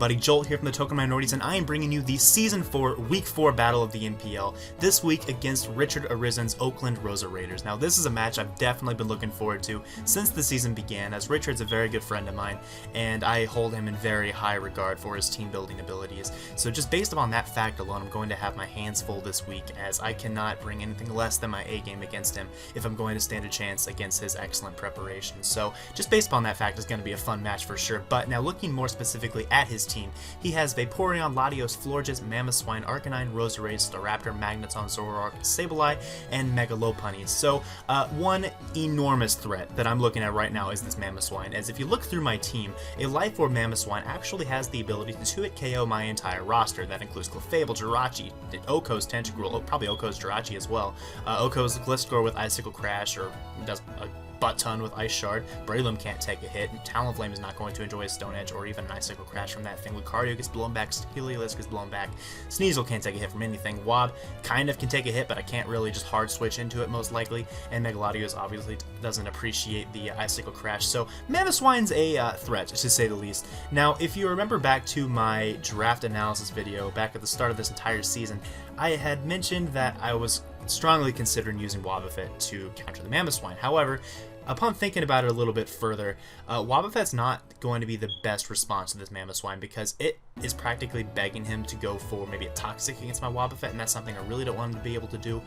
everybody, Jolt here from the Token Minorities, and I am bringing you the Season 4, Week 4 battle of the NPL, this week against Richard Arisen's Oakland Roseraders. Now, this is a match I've definitely been looking forward to since the season began, as Richard's a very good friend of mine, and I hold him in very high regard for his team building abilities. So just based upon that fact alone, I'm going to have my hands full this week, as I cannot bring anything less than my A game against him if I'm going to stand a chance against his excellent preparation. So just based upon that fact, it's going to be a fun match for sure. But now looking more specifically at his team, he has Vaporeon, Latios, Florges, Mamoswine, Arcanine, Roseraders, Staraptor, Magneton, Zoroark, Sableye, and Megalopunny. So one enormous threat that I'm looking at right now is this Mamoswine, as if you look through my team, a Life Orb Mamoswine actually has the ability to 2-hit KO my entire roster. That includes Clefable, Jirachi, Oko's Tentacruel, probably Oko's Jirachi as well, Oko's Gliscor with Icicle Crash, or does a butt ton with Ice Shard. Breloom can't take a hit, and Talonflame is not going to enjoy a Stone Edge or even an Icicle Crash from that thing. Lucario gets blown back, Heliolisk gets blown back, Sneasel can't take a hit from anything, Wob kind of can take a hit, but I can't really just hard switch into it most likely, and Megalodios obviously doesn't appreciate the Icicle Crash, so Mamoswine's a threat, to say the least. Now, if you remember back to my draft analysis video back at the start of this entire season, I had mentioned that I was strongly considering using Wobbuffet to counter the Mamoswine. However, upon thinking about it a little bit further, Wobbuffet's not going to be the best response to this Mamoswine, because it is practically begging him to go for maybe a Toxic against my Wobbuffet, and that's something I really don't want him to be able to do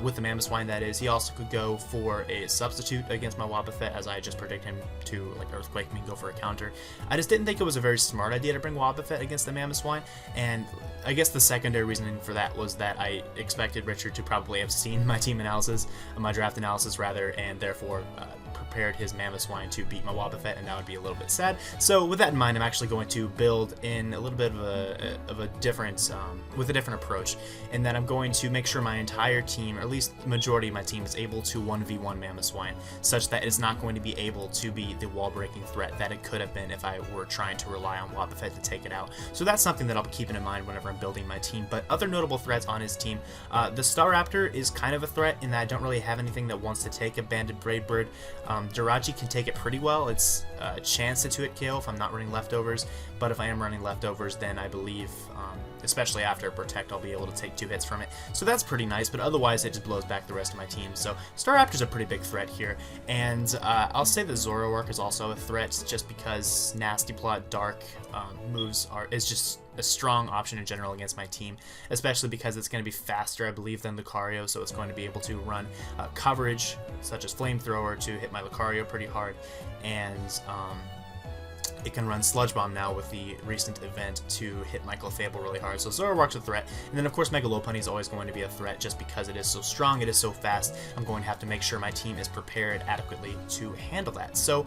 with the Mamoswine, that is. He also could go for a Substitute against my Wobbuffet, as I just predict him to like Earthquake me and go for a counter. I just didn't think it was a very smart idea to bring Wobbuffet against the Mamoswine, and I guess the secondary reasoning for that was that I expected Richard to probably have seen my team analysis, my draft analysis rather, and therefore prepared his Mamoswine to beat my Wobbuffet, and that would be a little bit sad. So with that in mind, I'm actually going to build in a little bit of a different, with a different approach, in that I'm going to make sure my entire team, or at least the majority of my team, is able to 1v1 Mamoswine, such that it's not going to be able to be the wall-breaking threat that it could have been if I were trying to rely on Wobbuffet to take it out. So that's something that I'll be keeping in mind whenever I'm building my team. But other notable threats on his team, the Staraptor is kind of a threat in that I don't really have anything that wants to take a Banded Brave Bird. Jirachi can take it pretty well. It's a chance to 2-hit KO if I'm not running leftovers, but if I am running leftovers, then I believe, especially after Protect, I'll be able to take 2 hits from it. So that's pretty nice, but otherwise it just blows back the rest of my team. So Staraptor's a pretty big threat here, and I'll say that Zoroark is also a threat, just because Nasty Plot Dark moves is just a strong option in general against my team, especially because it's going to be faster, I believe, than Lucario, so it's going to be able to run coverage such as Flamethrower to hit my Lucario pretty hard, and it can run Sludge Bomb now with the recent event to hit my Clefable really hard. So Zoroark's a threat, and then of course Megalopunny is always going to be a threat just because it is so strong, it is so fast. I'm going to have to make sure my team is prepared adequately to handle that. So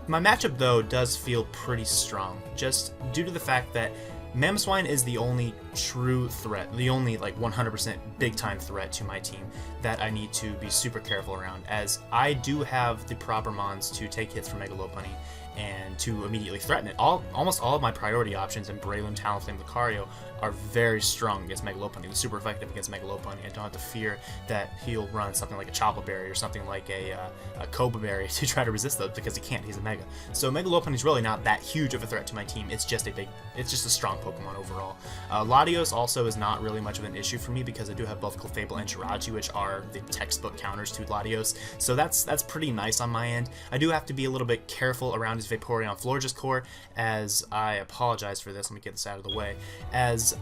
my matchup though does feel pretty strong, just due to the fact that Mamoswine is the only true threat, the only like 100% big time threat to my team that I need to be super careful around, as I do have the proper mons to take hits from Megalopunny and to immediately threaten it. Almost all of my priority options in Breloom, Talonflame, Lucario are very strong against Megalopunny. They're super effective against Megalopunny. I don't have to fear that he'll run something like a Chople Berry or something like a Cobra Berry to try to resist those, because he can't. He's a Mega. So Megalopunny's really not that huge of a threat to my team. It's just a strong Pokemon overall. Latios also is not really much of an issue for me, because I do have both Clefable and Jirachi, which are the textbook counters to Latios. So that's pretty nice on my end. I do have to be a little bit careful around his Vaporeon Florges core, as I apologize for this. Let me get this out of the way. As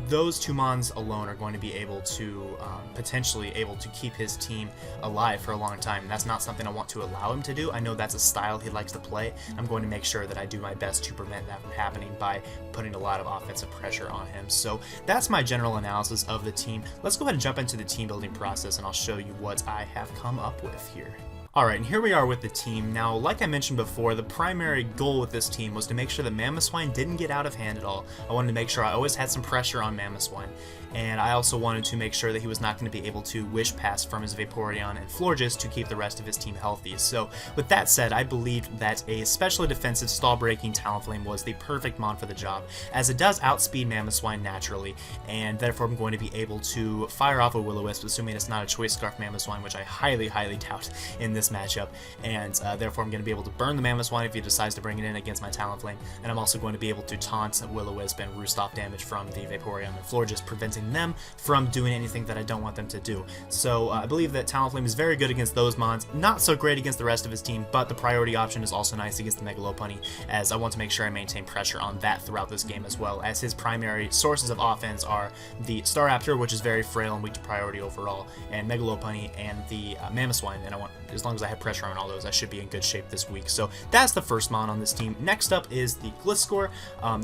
those 2 mons alone are going to be able to potentially able to keep his team alive for a long time, and that's not something I want to allow him to do. I know that's a style he likes to play. I'm going to make sure that I do my best to prevent that from happening by putting a lot of offensive pressure on him. So that's my general analysis of the team. Let's go ahead and jump into the team building process, and I'll show you what I have come up with here. Alright, and here we are with the team. Now, like I mentioned before, the primary goal with this team was to make sure that Mamoswine didn't get out of hand at all. I wanted to make sure I always had some pressure on Mamoswine, and I also wanted to make sure that he was not going to be able to Wish Pass from his Vaporeon and Florges to keep the rest of his team healthy. So, with that said, I believed that a especially defensive stall-breaking Talonflame was the perfect mon for the job, as it does outspeed Mamoswine naturally, and therefore I'm going to be able to fire off a Will-O-Wisp, assuming it's not a Choice Scarf Mamoswine, which I highly, highly doubt in this this matchup, and therefore I'm going to be able to burn the Mammoth Swine if he decides to bring it in against my Talonflame, and I'm also going to be able to taunt Will-O-Wisp and Roost off damage from the Vaporeon and Florges, preventing them from doing anything that I don't want them to do. So I believe that Talonflame is very good against those mons, not so great against the rest of his team, but the priority option is also nice against the Megalopunny, as I want to make sure I maintain pressure on that throughout this game as well, as his primary sources of offense are the Staraptor, which is very frail and weak to priority overall, and Megalopunny and the Mamoswine, and I want, as long as I have pressure on all those, I should be in good shape this week. So that's the first mon on this team. Next up is the Gliscor.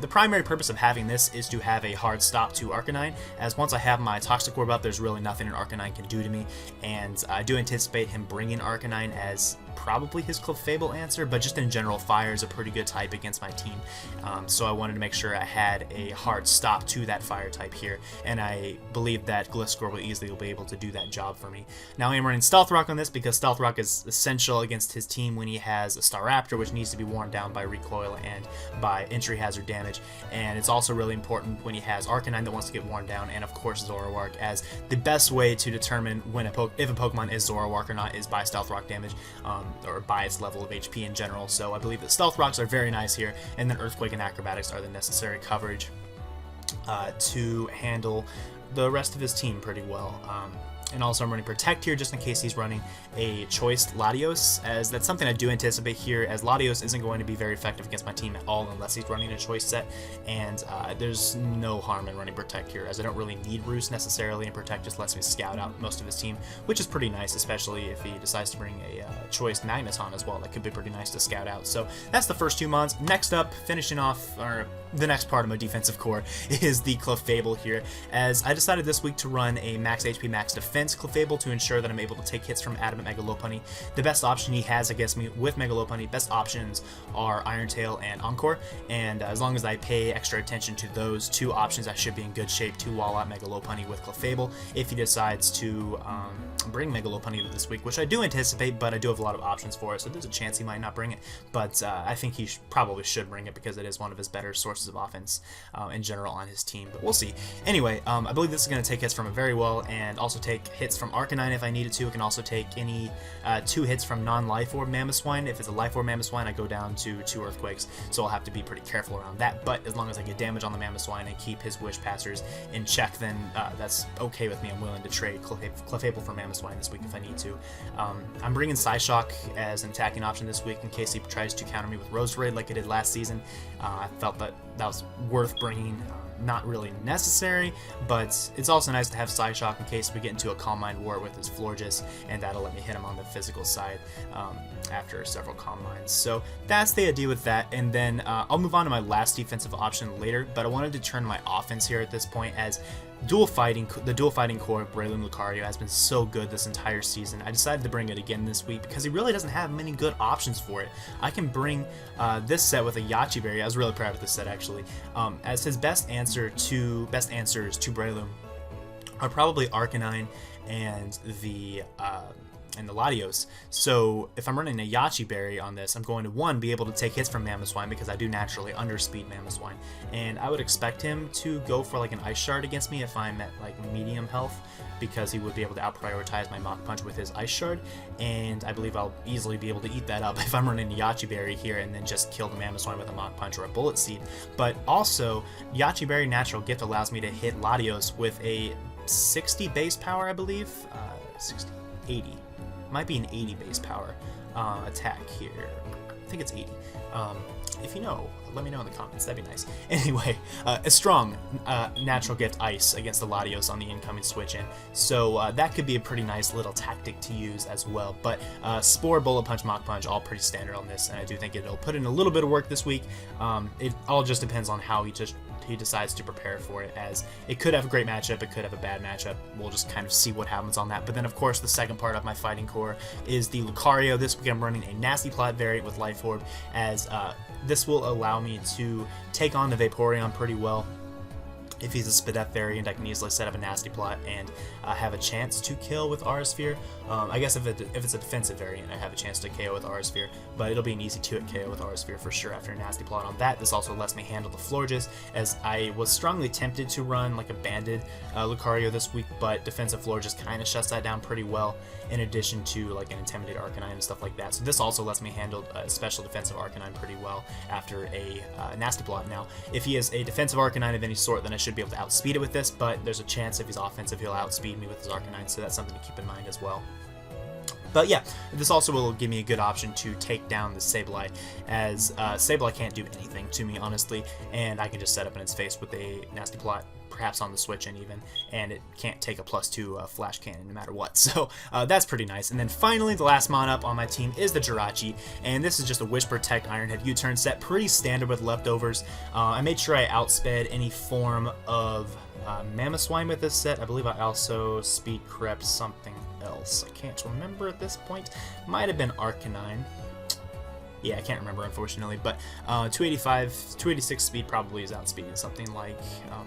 The primary purpose of having this is to have a hard stop to Arcanine, as once I have my Toxic Orb up, there's really nothing an Arcanine can do to me, and I do anticipate him bringing Arcanine as probably his Clefable answer, but just in general, Fire is a pretty good type against my team, so I wanted to make sure I had a hard stop to that Fire type here, and I believe that Gliscor will easily be able to do that job for me. Now I am running Stealth Rock on this because Stealth Rock is essential against his team when he has a Staraptor, which needs to be worn down by Recoil and by Entry Hazard damage, and it's also really important when he has Arcanine that wants to get worn down, and of course Zoroark, as the best way to determine when if a Pokemon is Zoroark or not is by Stealth Rock damage, or by its level of HP in general. So I believe that Stealth Rocks are very nice here, and then Earthquake and Acrobatics are the necessary coverage to handle the rest of his team pretty well. And also I'm running Protect here just in case he's running a choiced Latios, as that's something I do anticipate here, as Latios isn't going to be very effective against my team at all unless he's running a choice set, and there's no harm in running Protect here, as I don't really need Roost necessarily, and Protect just lets me scout out most of his team, which is pretty nice, especially if he decides to bring a choiced Magneton as well. That could be pretty nice to scout out. So that's the first two mons. Next up, finishing off, or the next part of my defensive core, is the Clefable here, as I decided this week to run a max HP, max defense Clefable to ensure that I'm able to take hits from Adamant Megalopunny. The best option he has against me with Megalopunny, best options are Iron Tail and Encore, and as long as I pay extra attention to those two options, I should be in good shape to wall out Megalopunny with Clefable if he decides to bring Megalopunny this week, which I do anticipate, but I do have a lot of options for it, so there's a chance he might not bring it, but I think he probably should bring it because it is one of his better sources of offense in general on his team, but we'll see. Anyway, I believe this is going to take hits from it very well, and also take hits from Arcanine if I needed to. It can also take any 2 hits from non-Life Orb Mamoswine. If it's a Life Orb Mamoswine, I go down to 2 Earthquakes, so I'll have to be pretty careful around that, but as long as I get damage on the Mamoswine and keep his Wish Passers in check, then that's okay with me. I'm willing to trade Clefable for Mamoswine this week if I need to. I'm bringing Psyshock as an attacking option this week in case he tries to counter me with Roserade like I did last season. I felt that was worth bringing. Not really necessary, but it's also nice to have Psyshock in case we get into a Calm Mind war with his Florges, and that'll let me hit him on the physical side after several Calm Minds. So that's the idea with that, and then I'll move on to my last defensive option later, but I wanted to turn my offense here at this point, as the dual fighting core of Breloom Lucario has been so good this entire season. I decided to bring it again this week because he really doesn't have many good options for it. I can bring this set with a Yachi Berry. I was really proud of this set actually, as his best answers to Breloom are probably Arcanine and the Latios. So if I'm running a Yachi Berry on this, I'm going to, one, be able to take hits from Mamoswine because I do naturally underspeed Mamoswine, and I would expect him to go for like an Ice Shard against me if I'm at like medium health, because he would be able to out-prioritize my Mach Punch with his Ice Shard, and I believe I'll easily be able to eat that up if I'm running Yachi Berry here and then just kill the Mamoswine with a Mach Punch or a Bullet Seed. But also, Yachi Berry Natural Gift allows me to hit Latios with a 60 base power, I believe, 80. Might be an 80 base power attack here. I think it's 80. If you know, let me know in the comments. That'd be nice. Anyway, a strong natural gift Ice against the Latios on the incoming switch in. So that could be a pretty nice little tactic to use as well. But Spore, Bullet Punch, Mach Punch, all pretty standard on this, and I do think it'll put in a little bit of work this week. It all just depends on how he decides to prepare for it, as it could have a great matchup, it could have a bad matchup. We'll just kind of see what happens on that. But then of course the second part of my fighting core is the Lucario. This week I'm running a Nasty Plot variant with Life Orb, as this will allow me to take on the Vaporeon pretty well. If he's a Spadef variant, I can easily set up a Nasty Plot and have a chance to kill with Aura Sphere. I guess if it's a defensive variant, I have a chance to KO with Aura Sphere, but it'll be an easy 2-hit KO with Aura Sphere for sure after a Nasty Plot on that. This also lets me handle the Florges, as I was strongly tempted to run like a Banded Lucario this week, but defensive Florges kind of shuts that down pretty well, in addition to like an Intimidate Arcanine and stuff like that. So this also lets me handle a special defensive Arcanine pretty well after a Nasty Plot. Now, if he is a defensive Arcanine of any sort, then I should be able to outspeed it with this, but there's a chance if he's offensive, he'll outspeed me with his Arcanine, so that's something to keep in mind as well. But yeah, this also will give me a good option to take down the Sableye, as Sableye can't do anything to me, honestly, and I can just set up in its face with a Nasty Plot, perhaps on the switch in even, and it can't take a +2 Flash Cannon no matter what, so that's pretty nice. And then finally, the last mon up on my team is the Jirachi, and this is just a Wish Protect Ironhead U-turn set, pretty standard with leftovers. I made sure I outsped any form of Mamoswine with this set. I believe I also speed crept something else. I can't remember at this point. Might have been Arcanine. Yeah, I can't remember, unfortunately, but 286 speed probably is outspeeding something like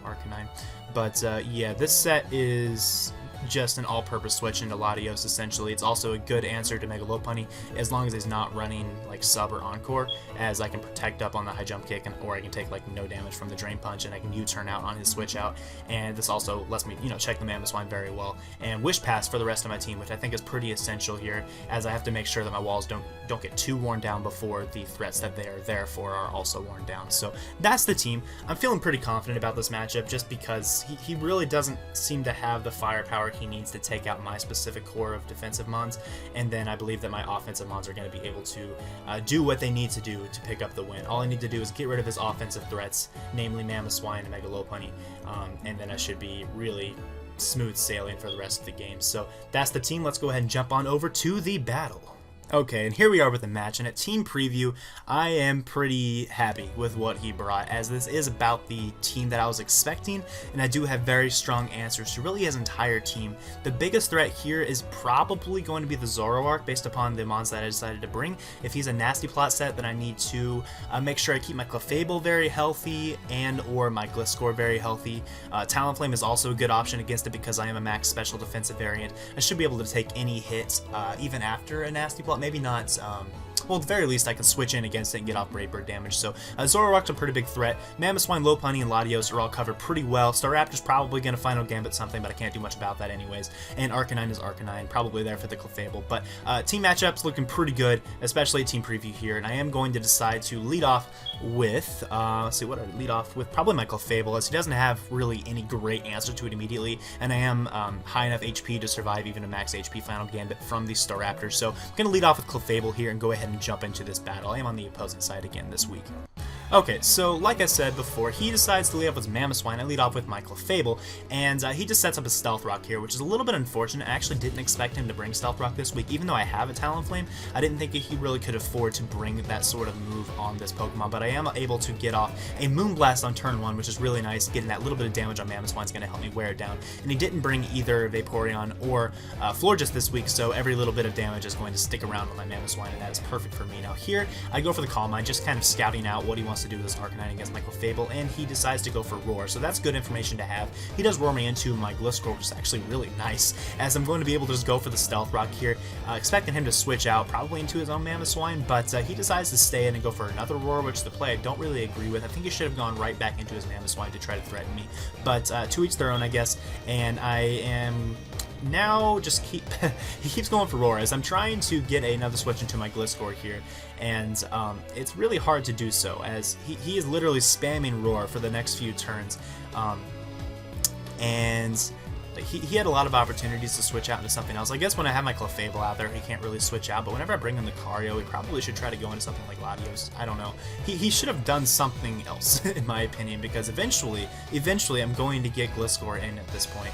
Arcanine. But yeah, this set is just an all-purpose switch into Latios, essentially. It's also a good answer to Mega Lopunny, as long as he's not running like Sub or Encore, as I can protect up on the high jump kick, or I can take like no damage from the Drain Punch, and I can U-turn out on his switch out. And this also lets me, check the Mamoswine very well, and Wish Pass for the rest of my team, which I think is pretty essential here, as I have to make sure that my walls don't get too worn down before the threats that they are there for are also worn down. So that's the team. I'm feeling pretty confident about this matchup, just because he really doesn't seem to have the firepower he needs to take out my specific core of defensive mons, and then I believe that my offensive mons are going to be able to do what they need to do to pick up the win. All I need to do is get rid of his offensive threats, namely Mamoswine and Mega Lopunny, and then I should be really smooth sailing for the rest of the game. So that's the team. Let's go ahead and jump on over to the battle. Okay, and here we are with the match, and at team preview, I am pretty happy with what he brought, as this is about the team that I was expecting, and I do have very strong answers to really his entire team. The biggest threat here is probably going to be the Zoroark, based upon the mons that I decided to bring. If he's a Nasty Plot set, then I need to make sure I keep my Clefable very healthy, and or my Gliscor very healthy. Talonflame is also a good option against it, because I am a max special defensive variant. I should be able to take any hit, even after a Nasty Plot. Maybe not, well, at the very least, I can switch in against it and get off Brave Bird damage. So Zoroark's a pretty big threat. Mamoswine, Lopunny, and Latios are all covered pretty well. Staraptor's probably going to Final Gambit something, but I can't do much about that anyways. And Arcanine is Arcanine, probably there for the Clefable. But team matchups looking pretty good, especially team preview here. And I am going to decide to lead off with, let's see, what do I lead off with? Probably my Clefable, as he doesn't have really any great answer to it immediately. And I am high enough HP to survive even a max HP Final Gambit from the Staraptor. So I'm going to lead off with Clefable here and go ahead and jump into this battle. I am on the opposing side again this week. Okay, so like I said before, he decides to lead off with Mamoswine. I lead off with my Clefable, and he just sets up a Stealth Rock here, which is a little bit unfortunate. I actually didn't expect him to bring Stealth Rock this week, even though I have a Talonflame. I didn't think he really could afford to bring that sort of move on this Pokemon, but I am able to get off a Moonblast on turn 1, which is really nice. Getting that little bit of damage on Mamoswine is going to help me wear it down, and he didn't bring either Vaporeon or Florges this week, so every little bit of damage is going to stick around with my Mamoswine, and that is perfect for me. Now here, I go for the Calm Mind, just kind of scouting out what he wants to do with this Arcanine against my Clefable, and he decides to go for Roar, so that's good information to have. He does roar me into my Gliscor, which is actually really nice, as I'm going to be able to just go for the Stealth Rock here, expecting him to switch out, probably into his own Mamoswine, but he decides to stay in and go for another Roar, which the play I don't really agree with. I think he should have gone right back into his Mamoswine to try to threaten me, but to each their own, I guess, and I am now just he keeps going for Roar, as I'm trying to get another switch into my Gliscor here, and it's really hard to do so, as he is literally spamming Roar for the next few turns, and he had a lot of opportunities to switch out into something else. I guess when I have my Clefable out there, he can't really switch out, but whenever I bring in the Lucario, he probably should try to go into something like Latios. I don't know. He should have done something else, in my opinion, because eventually I'm going to get Gliscor in at this point.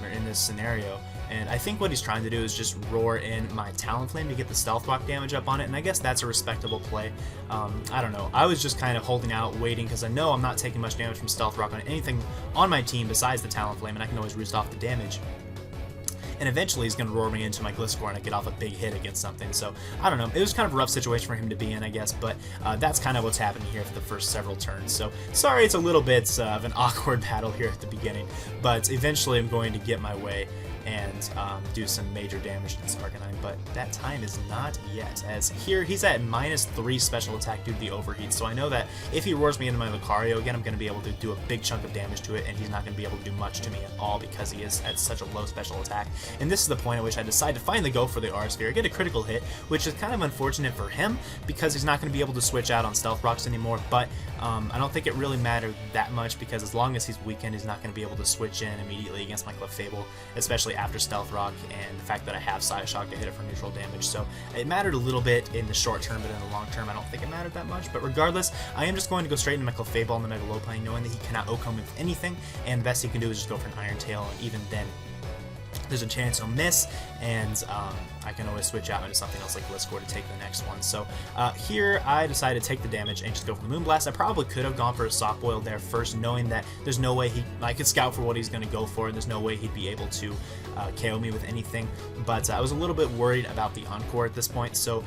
Or in this scenario, and I think what he's trying to do is just roar in my Talonflame to get the Stealth Rock damage up on it, and I guess that's a respectable play. I don't know. I was just kind of holding out, waiting, because I know I'm not taking much damage from Stealth Rock on anything on my team besides the Talonflame, and I can always roost off the damage. and eventually he's going to roar me into my Gliscor and I get off a big hit against something. So I don't know, it was kind of a rough situation for him to be in, I guess, but that's kind of what's happening here for the first several turns. So sorry it's a little bit of an awkward battle here at the beginning, but eventually I'm going to get my way and do some major damage to this Arcanine, but that time is not yet, as here he's at -3 special attack due to the overheat, so I know that if he roars me into my Lucario again, I'm going to be able to do a big chunk of damage to it, and he's not going to be able to do much to me at all because he is at such a low special attack. And this is the point at which I decide to finally go for the R-Sphere, get a critical hit, which is kind of unfortunate for him because he's not going to be able to switch out on Stealth Rocks anymore, but I don't think it really mattered that much because as long as he's weakened, he's not going to be able to switch in immediately against my Clefable, especially after Stealth Rock and the fact that I have Psyshock to hit it for neutral damage. So it mattered a little bit in the short term, but in the long term I don't think it mattered that much. But regardless, I am just going to go straight into my Clefable and the Mega Lopunny, knowing that he cannot OHKO with anything, and the best he can do is just go for an Iron Tail, and even then there's a chance he'll miss, and I can always switch out into something else like Gliscor to take the next one. So here I decided to take the damage and just go for the Moonblast. I probably could have gone for a Soft Boil there first, knowing that there's no way I could scout for what he's going to go for, and there's no way he'd be able to KO me with anything. But I was a little bit worried about the Encore at this point, so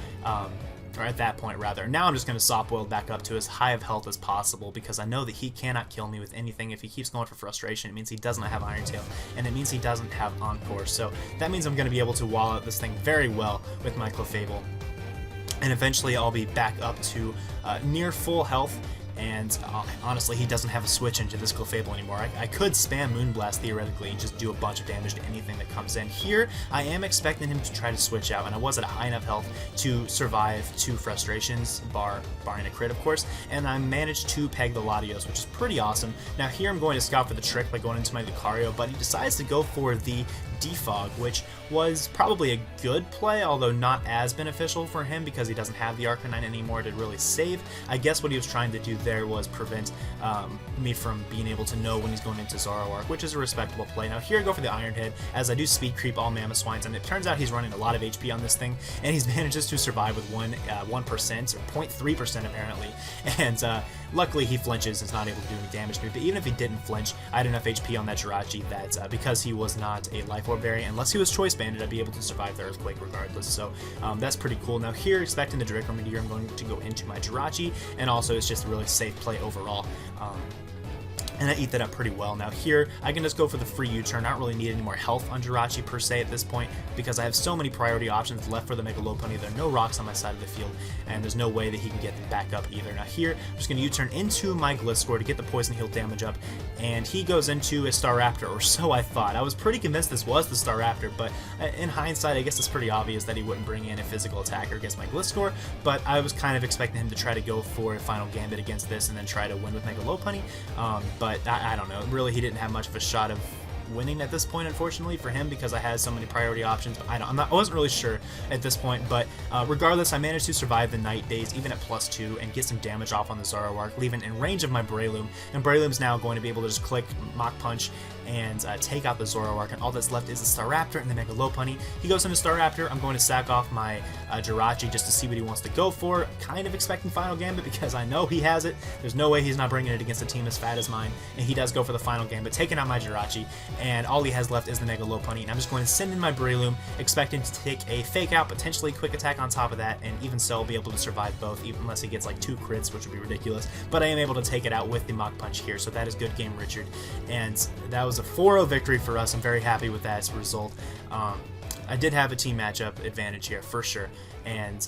or at that point rather. Now I'm just going to Soft Boil back up to as high of health as possible because I know that he cannot kill me with anything. If he keeps going for Frustration, it means he doesn't have Iron Tail, and it means he doesn't have Encore. So that means I'm going to be able to wall out this thing very well with my Clefable, and eventually I'll be back up to near full health. And honestly, he doesn't have a switch into this Clefable anymore. I could spam Moonblast theoretically and just do a bunch of damage to anything that comes in. Here, I am expecting him to try to switch out, and I was at a high enough health to survive 2 Frustrations, barring a crit, of course, and I managed to peg the Latios, which is pretty awesome. Now here I'm going to scout for the trick by going into my Lucario, but he decides to go for the Defog, which was probably a good play, although not as beneficial for him because he doesn't have the Arcanine anymore to really save. I guess what he was trying to do there was prevent me from being able to know when he's going into Zoroark, which is a respectable play. Now here I go for the Iron Head as I do speed creep all Mamoswines, and it turns out he's running a lot of HP on this thing, and he manages to survive with 1% or 0.3% apparently, and luckily he flinches and is not able to do any damage to me. But even if he didn't flinch, I had enough HP on that Jirachi that because he was not a Life Orb variant, unless he was Choice Banded, I'd be able to survive the Earthquake regardless. So that's pretty cool. Now here, expecting the Draco Meteor, I'm going to go into my Jirachi, and also it's just a really safe play overall. And I eat that up pretty well. Now here, I can just go for the free U-turn. I don't really need any more health on Jirachi per se at this point because I have so many priority options left for the Mega Lopunny. There are no rocks on my side of the field, and there's no way that he can get them back up either. Now here, I'm just going to U-turn into my Gliscor to get the Poison Heal damage up, and he goes into a Staraptor, or so I thought. I was pretty convinced this was the Staraptor, but in hindsight, I guess it's pretty obvious that he wouldn't bring in a physical attacker against my Gliscor, but I was kind of expecting him to try to go for a Final Gambit against this and then try to win with Mega Lopunny, but I don't know. Really, he didn't have much of a shot of winning at this point, unfortunately for him, because I had so many priority options. I wasn't really sure at this point, but regardless, I managed to survive the Night Daze even at +2 and get some damage off on the Zoroark, leaving in range of my Breloom, and Breloom's now going to be able to just click Mach Punch and take out the Zoroark, and all that's left is the Staraptor and the Mega Lopunny. He goes into Staraptor. I'm going to sack off my Jirachi just to see what he wants to go for. Kind of expecting Final Gambit because I know he has it. There's no way he's not bringing it against a team as fat as mine, and he does go for the Final Gambit, taking out my Jirachi, and all he has left is the Mega Lopunny, and I'm just going to send in my Breloom, expecting to take a Fake Out, potentially Quick Attack on top of that, and even so be able to survive both, even unless he gets like 2 crits, which would be ridiculous. But I am able to take it out with the Mach Punch here, so that is good game, Richard. And that was a 4-0 victory for us. I'm very happy with that as a result. I did have a team matchup advantage here for sure, and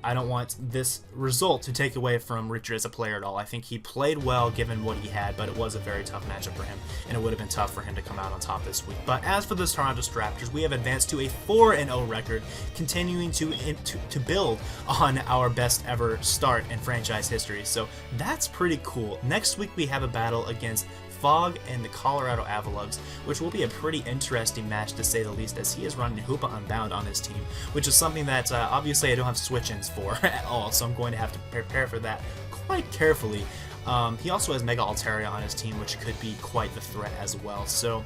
I don't want this result to take away from Richard as a player at all. I think he played well given what he had, but it was a very tough matchup for him, and it would have been tough for him to come out on top this week. But as for the Toronto Raptors, we have advanced to a 4-0 record, continuing to build on our best ever start in franchise history. So that's pretty cool. Next week we have a battle against Fog and the Colorado Avalugs, which will be a pretty interesting match to say the least, as he is running Hoopa Unbound on his team, which is something that obviously I don't have switch-ins for at all, so I'm going to have to prepare for that quite carefully. He also has Mega Altaria on his team, which could be quite the threat as well, so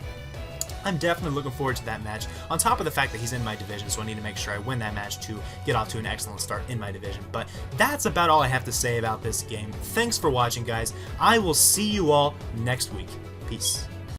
I'm definitely looking forward to that match, on top of the fact that he's in my division, so I need to make sure I win that match to get off to an excellent start in my division. But that's about all I have to say about this game. Thanks for watching, guys. I will see you all next week. Peace.